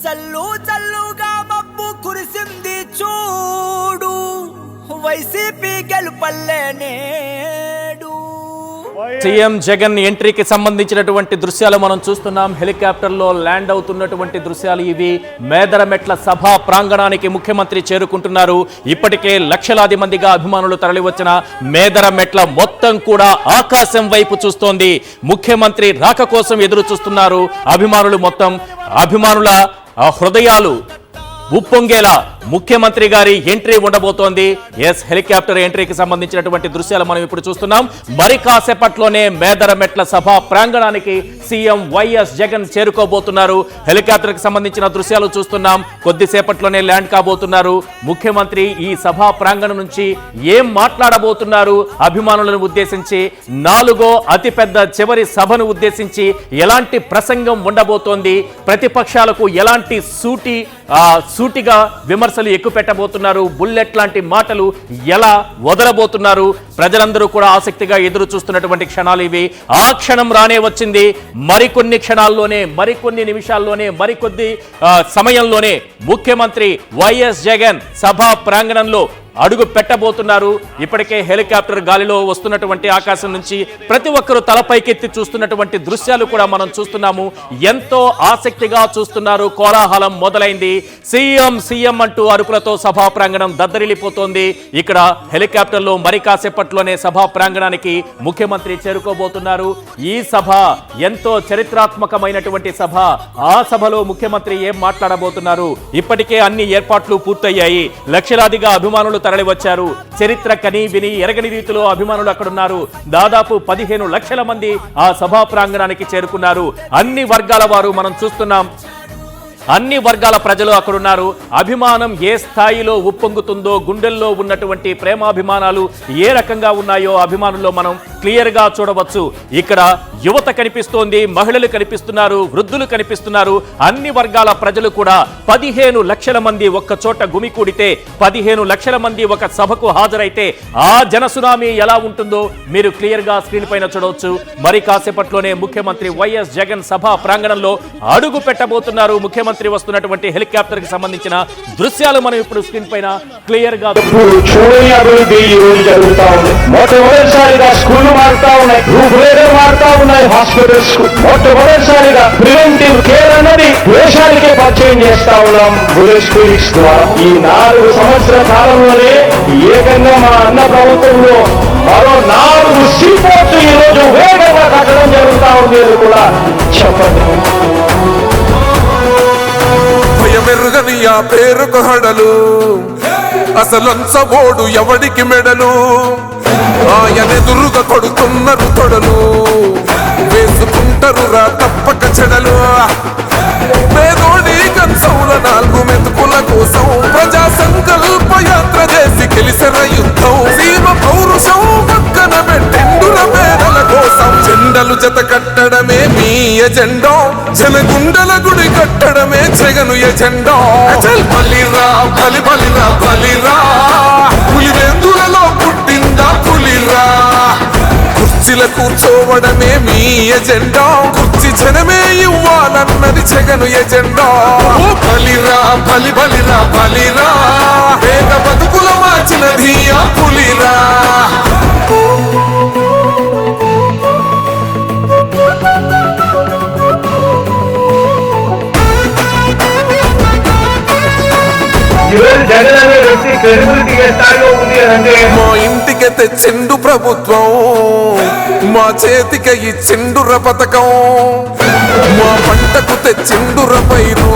చల్లు చల్లుగా మబ్బు కురిసింది చూడు, వైసీపీ గెలుపల్లే నేడు. సీఎం జగన్ ఎంట్రీకి సంబంధించినటువంటి దృశ్యాలు మనం చూస్తున్నాం. హెలికాప్టర్లో ల్యాండ్ అవుతున్నటువంటి దృశ్యాలు ఇవి. మేదరమెట్ల సభా ప్రాంగణానికి ముఖ్యమంత్రి చేరుకుంటున్నారు. ఇప్పటికే లక్షలాది మందిగా అభిమానులు తరలివచ్చిన మేదరమెట్ల మొత్తం కూడా ఆకాశం వైపు చూస్తోంది. ముఖ్యమంత్రి రాక కోసం ఎదురు చూస్తున్నారు అభిమానులు. మొత్తం అభిమానుల హృదయాలు ఉప్పొంగేలా ముఖ్యమంత్రి గారి ఎంట్రీ ఉండబోతోంది. హెలికాప్టర్ ఎంట్రీకి సంబంధించినటువంటి దృశ్యాలు మనం ఇప్పుడు చూస్తున్నాం. మరి కాసేపట్లోనే మేదరమెట్ల సభా ప్రాంగణానికి సీఎం వైఎస్ జగన్ చేరుకోబోతున్నారు. హెలికాప్టర్ కి సంబంధించిన దృశ్యాలు చూస్తున్నాం. కొద్దిసేపట్లోనే ల్యాండ్ కాబోతున్నారు. ముఖ్యమంత్రి ఈ సభా ప్రాంగణం నుంచి ఏం మాట్లాడబోతున్నారు, అభిమానులను ఉద్దేశించి, 4వ అతిపెద్ద చివరి సభను ఉద్దేశించి ఎలాంటి ప్రసంగం ఉండబోతోంది, ప్రతిపక్షాలకు ఎలాంటి సూటిగా విమర్శలు ఎక్కుపెట్టబోతున్నారు, బుల్లెట్ లాంటి మాటలు ఎలా వదలబోతున్నారు, ప్రజలందరూ కూడా ఆసక్తిగా ఎదురు చూస్తున్నటువంటి క్షణాలు ఇవి. ఆ క్షణం రానే వచ్చింది. మరికొన్ని క్షణాల్లోనే, మరికొన్ని నిమిషాల్లోనే, మరికొద్ది సమయంలోనే ముఖ్యమంత్రి వైఎస్ జగన్ సభా ప్రాంగణంలో అడుగు పెట్టబోతున్నారు. ఇప్పటికే హెలికాప్టర్ గాలిలో వస్తున్నటువంటి ఆకాశం నుంచి ప్రతి ఒక్కరూ తలపైకెత్తి చూస్తున్నటువంటి దృశ్యాలు కూడా మనం చూస్తున్నాము. ఎంతో ఆసక్తిగా చూస్తున్నారు. కోలాహలం మొదలైంది. సీఎం సీఎం అంటూ అరుపులతో సభా ప్రాంగణం దద్దరిల్లిపోతోంది. ఇక్కడ హెలికాప్టర్లో మరి కాసేపట్లోనే సభా ప్రాంగణానికి ముఖ్యమంత్రి చేరుకోబోతున్నారు. ఈ సభ ఎంతో చరిత్రాత్మకమైనటువంటి సభ. ఆ సభలో ముఖ్యమంత్రి ఏం మాట్లాడబోతున్నారు? ఇప్పటికే అన్ని ఏర్పాట్లు పూర్తయ్యాయి. లక్షలాదిగా అభిమానులు తరలి వచ్చారు. చరిత్ర కని విని ఎరగని రీతిలో అభిమానులు అక్కడున్నారు. దాదాపు 15 లక్షల మంది ఆ సభా ప్రాంగణానికి చేరుకున్నారు. అన్ని వర్గాల వారు మనం చూస్తున్నాం. అన్ని వర్గాల ప్రజలు అక్కడున్నారు. అభిమానం ఏ స్థాయిలో ఉప్పొంగుతుందో, గుండెల్లో ఉన్నటువంటి ప్రేమాభిమానాలు ఏ రకంగా ఉన్నాయో అభిమానుల్లో మనం క్లియర్గా చూడవచ్చు. ఇక్కడ యువత కనిపిస్తోంది, మహిళలు కనిపిస్తున్నారు, వృద్ధులు కనిపిస్తున్నారు. అన్ని వర్గాల ప్రజలు కూడా 15 లక్షల మంది ఒక్క చోట గుమికూడితే, 15 లక్షల మంది ఒక సభకు హాజరైతే ఆ జనసునామీ ఎలా ఉంటుందో మీరు క్లియర్గా స్క్రీన్ పైన చూడవచ్చు. మరి కాసేపట్లోనే ముఖ్యమంత్రి వైఎస్ జగన్ సభా ప్రాంగణంలో అడుగు పెట్టబోతున్నారు. ముఖ్యమంత్రి వస్తున్నటువంటి హెలికాప్టర్ కి సంబంధించిన దృశ్యాలు మనం ఇప్పుడు స్క్రీన్ పైన క్లియర్ గా చూడని అభివృద్ధి ఈ రోజు జరుగుతా ఉంది. మొట్టమొదటిసారిగా స్కూళ్లు మారుతా ఉన్నాయి, రూపురేఖలు మారుతా ఉన్నాయి. హాస్పిటల్స్ మొట్టమొదటిసారిగా ప్రివెంటివ్ కేర్ అన్నది దేశానికే పరిచయం చేస్తా ఉన్నాం బుల్లెట్ క్లినిక్స్ ద్వారా. ఈ 4 సంవత్సరాల కాలంలోనే ఏకంగా మా అన్న ప్రభుత్వంలో మరో 4 సీపోర్ట్లు ఈ రోజు వేగంగా కట్టడం జరుగుతా ఉంది అని కూడా చెప్పండి. మెరుగని ఆ పేరుకు హడలు, అసలంచబోడు ఎవడికి మెడలు, ఆయనెదురుగా కొడుతున్నారు తొడలు, వేసుకుంటారు రా తప్పక చెడలు. పేదోడి కంచౌల 4 మెతుకుల కోసం ప్రజా సంకల్ప యాత్ర చేసి గెలిసిన యుద్ధం. సీమ పౌరుషం పక్కన పెట్టెండుల పేదల కోసం జెండలు జత కట్టడమే మీ ఎజెండా, జనగుండల గుడి కట్టడమే జగను ఎజెండా. బలిరా బలి బలిరా బలిరా, పులివెందులలో పుట్టిందా పులిరా. కుర్చీల కూర్చోవడమే మీ ఎజెండా, కుర్చీ జనమే ఇవ్వాలన్నది జగను ఎజెండా. బలిరా బలి బలిరా బలిరా, పేద బతుకుల మార్చినది ఆ పులిరా. మా ఇంటికి తెచ్చిండు ప్రభుత్వం, మా చేతికి ఇచ్చిండుర పథకం, మా పంటకు తెచ్చిండుర పైరు,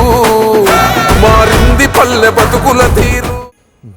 మారింది పల్లె బతుకుల తీరు.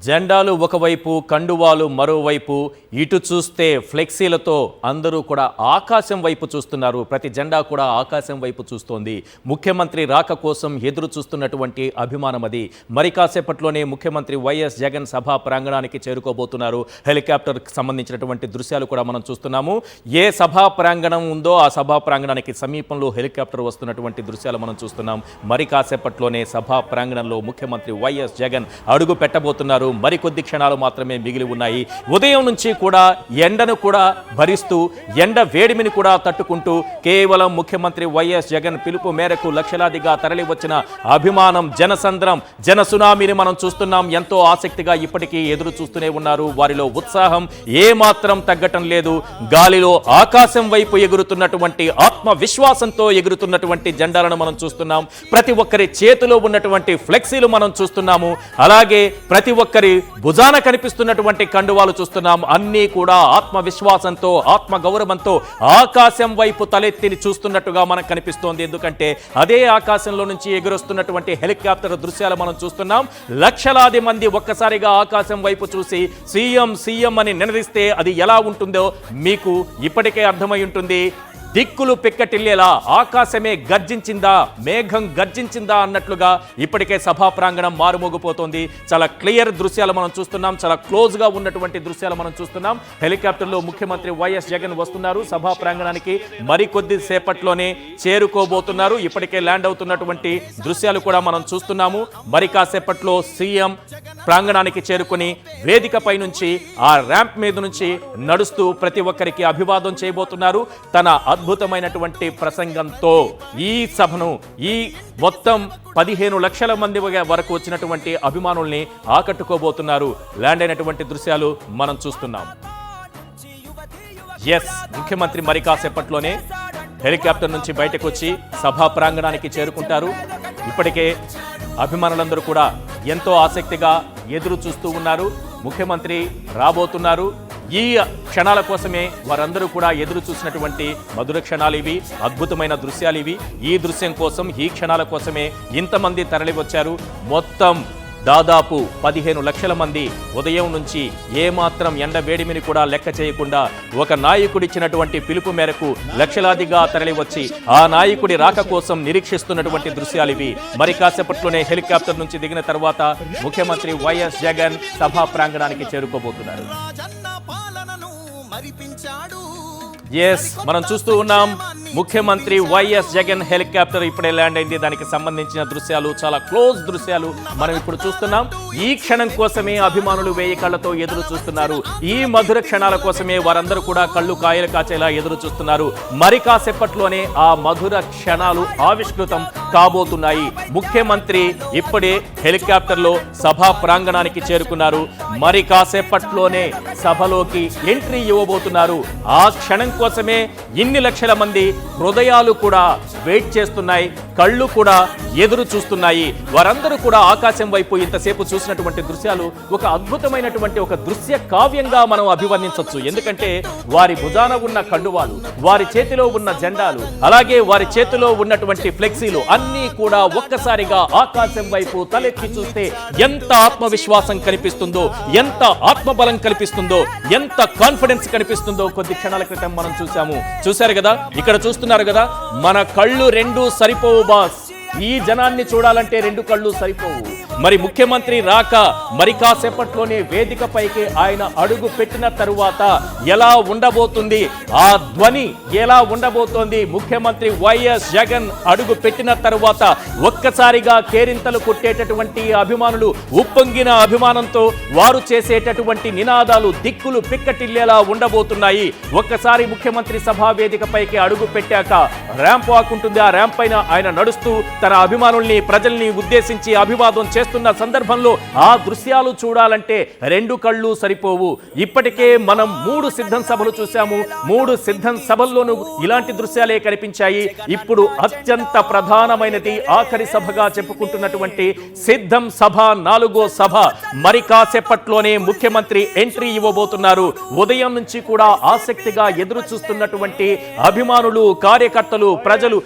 జెండాలు ఒకవైపు, కండువాలు మరోవైపు. ఇటు చూస్తే ఫ్లెక్సీలతో అందరూ కూడా ఆకాశం వైపు చూస్తున్నారు. ప్రతి జెండా కూడా ఆకాశం వైపు చూస్తోంది. ముఖ్యమంత్రి రాక కోసం ఎదురు చూస్తున్నటువంటి అభిమానం అది. మరి కాసేపట్లోనే ముఖ్యమంత్రి వైఎస్ జగన్ సభా ప్రాంగణానికి చేరుకోబోతున్నారు. హెలికాప్టర్కి సంబంధించినటువంటి దృశ్యాలు కూడా మనం చూస్తున్నాము. ఏ సభా ప్రాంగణం ఉందో ఆ సభా ప్రాంగణానికి సమీపంలో హెలికాప్టర్ వస్తున్నటువంటి దృశ్యాలు మనం చూస్తున్నాం. మరి కాసేపట్లోనే సభా ప్రాంగణంలో ముఖ్యమంత్రి వైఎస్ జగన్ అడుగు పెట్టబోతున్నారు. చేరుకోబోతున్నారు. మరికొద్ది క్షణాలు మాత్రమే మిగిలి ఉన్నాయి. ఉదయం నుంచి కూడా ఎండను కూడా భరిస్తూ ఎండ వేడిమిని కూడా తట్టుకుంటూ కేవలం ముఖ్యమంత్రి వైఎస్ జగన్ పిలుపు మేరకు లక్షలాదిగా తరలి వచ్చిన అభిమానం, జనసంద్రం, జన సునామీని మనం చూస్తున్నాం. ఎంతో ఆసక్తిగా ఇప్పటికీ ఎదురు చూస్తూనే ఉన్నారు. వారిలో ఉత్సాహం ఏమాత్రం తగ్గటం లేదు. గాలిలో ఆకాశం వైపు ఎగురుతున్నటువంటి ఆత్మవిశ్వాసంతో ఎగురుతున్నటువంటి జెండాలను మనం చూస్తున్నాం. ప్రతి ఒక్కరి చేతిలో ఉన్నటువంటి ఫ్లెక్సీలు మనం చూస్తున్నాము. అలాగే ప్రతి ఒక్కరి భుజాన కనిపిస్తున్నటువంటి కండువాలు చూస్తున్నాం. అన్నీ కూడా ఆత్మవిశ్వాసంతో, ఆత్మ గౌరవంతో ఆకాశం వైపు తలెత్తి చూస్తున్నట్టుగా మనకు కనిపిస్తోంది. ఎందుకంటే అదే ఆకాశంలో నుంచి ఎగురొస్తున్నటువంటి హెలికాప్టర్ దృశ్యాలు మనం చూస్తున్నాం. లక్షలాది మంది ఒక్కసారిగా ఆకాశం వైపు చూసి సీఎం సీఎం అని నినదిస్తే అది ఎలా ఉంటుందో మీకు ఇప్పటికే అర్థమై ఉంటుంది. దిక్కులు పిక్కటిల్లేలా ఆకాశమే గర్జించిందా, మేఘం గర్జించిందా అన్నట్లుగా ఇప్పటికే సభా ప్రాంగణం మారుమోగిపోతోంది. చాలా క్లియర్ దృశ్యాలు మనం చూస్తున్నాం. చాలా క్లోజ్గా ఉన్నటువంటి దృశ్యాలు మనం చూస్తున్నాం. హెలికాప్టర్లో ముఖ్యమంత్రి వైఎస్ జగన్ వస్తున్నారు. సభా ప్రాంగణానికి మరికొద్ది సేపట్లోనే చేరుకోబోతున్నారు. ఇప్పటికే ల్యాండ్ అవుతున్నటువంటి దృశ్యాలు కూడా మనం చూస్తున్నాము. మరి కాసేపట్లో సీఎం ప్రాంగణానికి చేరుకుని వేదికపై నుంచి ఆ ర్యాంప్ మీద నుంచి నడుస్తూ ప్రతి ఒక్కరికి అభివాదం చేయబోతున్నారు. తన అద్భుతమైనటువంటి ప్రసంగంతో ఈ సభను, ఈ మొత్తం 15 లక్షల మంది వరకు వచ్చినటువంటి అభిమానుల్ని ఆకట్టుకోబోతున్నారు. ల్యాండ్ అయినటువంటి దృశ్యాలు మనం చూస్తున్నాం. ఎస్, ముఖ్యమంత్రి మరి కాసేపట్లోనే హెలికాప్టర్ నుంచి బయటకు వచ్చి సభా ప్రాంగణానికి చేరుకుంటారు. ఇప్పటికే అభిమానులందరూ కూడా ఎంతో ఆసక్తిగా ఎదురు చూస్తూ ఉన్నారు. ముఖ్యమంత్రి రాబోతున్నారు. ఈ క్షణాల కోసమే వారందరూ కూడా ఎదురు చూసినటువంటి మధుర క్షణాలు ఇవి, అద్భుతమైన దృశ్యాలు ఇవి. ఈ దృశ్యం కోసం, ఈ క్షణాల కోసమే ఇంతమంది తరలి వచ్చారు. మొత్తం దాదాపు 15 లక్షల మంది ఉదయం నుంచి ఏమాత్రం ఎండ వేడిమిని కూడా లెక్క చేయకుండా ఒక నాయకుడిచ్చినటువంటి పిలుపు మేరకు లక్షలాదిగా తరలి వచ్చి ఆ నాయకుడి రాక కోసం నిరీక్షిస్తున్నటువంటి దృశ్యాలు ఇవి. మరి కాసేపట్లోనే హెలికాప్టర్ నుంచి దిగిన తర్వాత ముఖ్యమంత్రి వైఎస్ జగన్ సభా ప్రాంగణానికి చేరుకోబోతున్నారు. ఎస్, మనం చూస్తూ ఉన్నాం. ముఖ్యమంత్రి వైఎస్ జగన్ హెలికాప్టర్ ఇప్పుడే ల్యాండ్ అయింది. దానికి సంబంధించిన దృశ్యాలు, చాలా క్లోజ్ దృశ్యాలు మనం ఇప్పుడు చూస్తున్నాం. ఈ క్షణం కోసమే అభిమానులు వేయి కళ్ళతో ఎదురు చూస్తున్నారు. ఈ మధుర క్షణాల కోసమే వారందరూ కూడా కళ్ళు కాయలు కాచేలా ఎదురు చూస్తున్నారు. మరి కాసేపట్లోనే ఆ మధుర క్షణాలు ఆవిష్కృతం కాబోతున్నాయి. ముఖ్యమంత్రి ఇప్పుడే హెలికాప్టర్లో సభా ప్రాంగణానికి చేరుకున్నారు. మరి కాసేపట్లోనే సభలోకి ఎంట్రీ ఇవ్వబోతున్నారు. ఆ క్షణం కోసమే ఇన్ని లక్షల మంది హృదయాలు కూడా వెయిట్ చేస్తున్నాయి, కళ్ళు కూడా ఎదురు చూస్తున్నాయి. వారందరూ కూడా ఆకాశం వైపు ఇంతసేపు చూసినటువంటి దృశ్యాలు ఒక అద్భుతమైనటువంటి ఒక దృశ్య కావ్యంగా మనం అభివర్ణించవచ్చు. ఎందుకంటే వారి భుజాన ఉన్న కండువాలు, వారి చేతిలో ఉన్న జెండాలు, అలాగే వారి చేతిలో ఉన్నటువంటి ఫ్లెక్సీలు అన్నీ కూడా ఒక్కసారిగా ఆకాశం వైపు తలెత్తి చూస్తే ఎంత ఆత్మవిశ్వాసం కనిపిస్తుందో, ఎంత ఆత్మబలం కనిపిస్తుందో, ఎంత కాన్ఫిడెన్స్ కనిపిస్తుందో కొద్ది క్షణాల క్రితం మనం చూశారు కదా, ఇక్కడ చూస్తున్నారు కదా. మన కళ్ళు రెండు సరిపోవు బాస్. ఈ జనాన్ని చూడాలంటే రెండు కళ్ళు సరిపోవు. మరి ముఖ్యమంత్రి రాక మరి కాసేపట్లోనే వేదికపైకి ఆయన అడుగు పెట్టిన తరువాత ఎలా ఉండబోతుంది, ఆ ధ్వని ఎలా ఉండబోతోంది, ముఖ్యమంత్రి వైఎస్ జగన్ అడుగు పెట్టిన తరువాత ఒక్కసారిగా కేరింతలు కొట్టేటటువంటి అభిమానులు, ఉప్పొంగిన అభిమానంతో వారు చేసేటటువంటి నినాదాలు దిక్కులు పిక్కటిల్లేలా ఉండబోతున్నాయి. ఒక్కసారి ముఖ్యమంత్రి సభా వేదికపైకి అడుగు పెట్టాక ర్యాంప్ వాక్ ఉంటుంది. ఆ ర్యాంప్ పైన ఆయన నడుస్తూ తన అభిమానుల్ని, ప్రజల్ని ఉద్దేశించి అభివాదం చేస్తున్న సందర్భంలో ఆ దృశ్యాలు చూడాలంటే రెండు కళ్ళు సరిపోవు. ఇప్పటికే మనం 3 సిద్ధం సభలు చూసాము. 3 సిద్ధం సభల్లోనూ ఇలాంటి దృశ్యాలే కనిపించాయి. ఇప్పుడు అత్యంత ప్రధానమైనది, ఆఖరి సభగా చెప్పుకుంటున్నటువంటి సిద్ధం సభ 4వ సభ మరి కాసేపట్లోనే ముఖ్యమంత్రి ఎంట్రీ ఇవ్వబోతున్నారు. ఉదయం నుంచి కూడా ఆసక్తిగా ఎదురు చూస్తున్నటువంటి అభిమానులు, కార్యకర్తలు, ప్రజలు